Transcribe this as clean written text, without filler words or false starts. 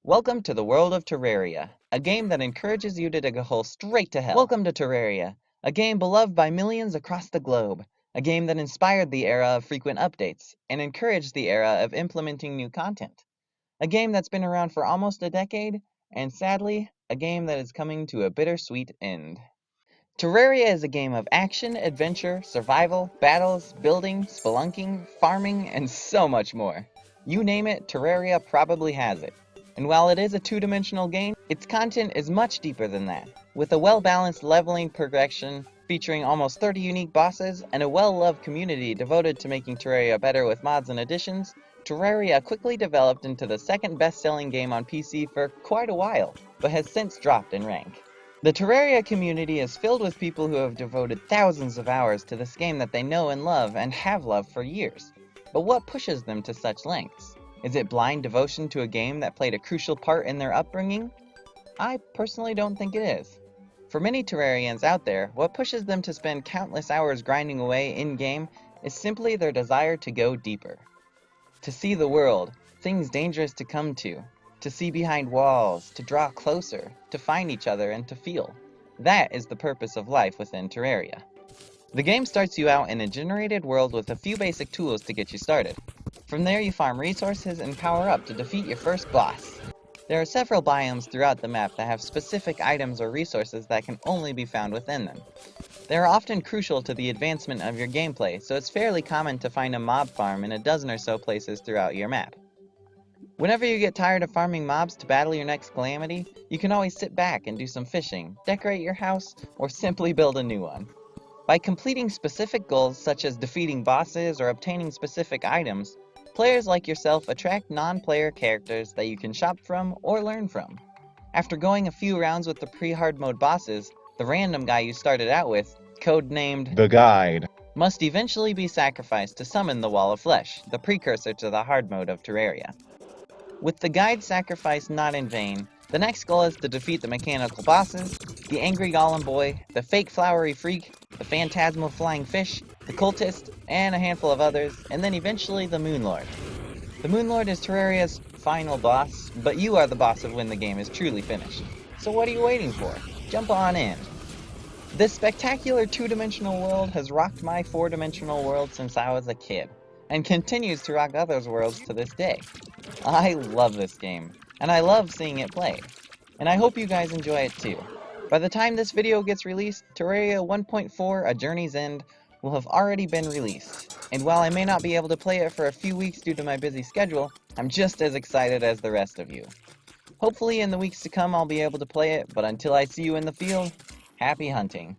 Welcome to the world of Terraria, a game that encourages you to dig a hole straight to hell. Welcome to Terraria, a game beloved by millions across the globe, a game that inspired the era of frequent updates and encouraged the era of implementing new content. A game that's been around for almost a decade, and sadly, a game that is coming to a bittersweet end. Terraria is a game of action, adventure, survival, battles, building, spelunking, farming, and so much more. You name it, Terraria probably has it. And while it is a two-dimensional game, its content is much deeper than that. With a well-balanced leveling progression featuring almost 30 unique bosses and a well-loved community devoted to making Terraria better with mods and additions, Terraria quickly developed into the second best-selling game on PC for quite a while, but has since dropped in rank. The Terraria community is filled with people who have devoted thousands of hours to this game that they know and love and have loved for years. But what pushes them to such lengths? Is it blind devotion to a game that played a crucial part in their upbringing? I personally don't think it is. For many Terrarians out there, what pushes them to spend countless hours grinding away in-game is simply their desire to go deeper. To see the world, things dangerous to come to see behind walls, to draw closer, to find each other, and to feel. That is the purpose of life within Terraria. The game starts you out in a generated world with a few basic tools to get you started. From there you farm resources and power up to defeat your first boss. There are several biomes throughout the map that have specific items or resources that can only be found within them. They are often crucial to the advancement of your gameplay, so it's fairly common to find a mob farm in a dozen or so places throughout your map. Whenever you get tired of farming mobs to battle your next calamity, you can always sit back and do some fishing, decorate your house, or simply build a new one. By completing specific goals such as defeating bosses or obtaining specific items, players like yourself attract non-player characters that you can shop from or learn from. After going a few rounds with the pre-hard mode bosses, the random guy you started out with, codenamed The Guide, must eventually be sacrificed to summon the Wall of Flesh, the precursor to the hard mode of Terraria. With the guide sacrifice not in vain, the next goal is to defeat the mechanical bosses, the angry golem boy, the fake flowery freak, the phantasmal flying fish, the cultist, and a handful of others, and then eventually the Moonlord. The Moonlord is Terraria's final boss, but you are the boss of when the game is truly finished. So what are you waiting for? Jump on in! This spectacular two-dimensional world has rocked my four-dimensional world since I was a kid, and continues to rock others' worlds to this day. I love this game, and I love seeing it played, and I hope you guys enjoy it too. By the time this video gets released, Terraria 1.4 A Journey's End will have already been released, and while I may not be able to play it for a few weeks due to my busy schedule, I'm just as excited as the rest of you. Hopefully in the weeks to come I'll be able to play it, but until I see you in the field, happy hunting.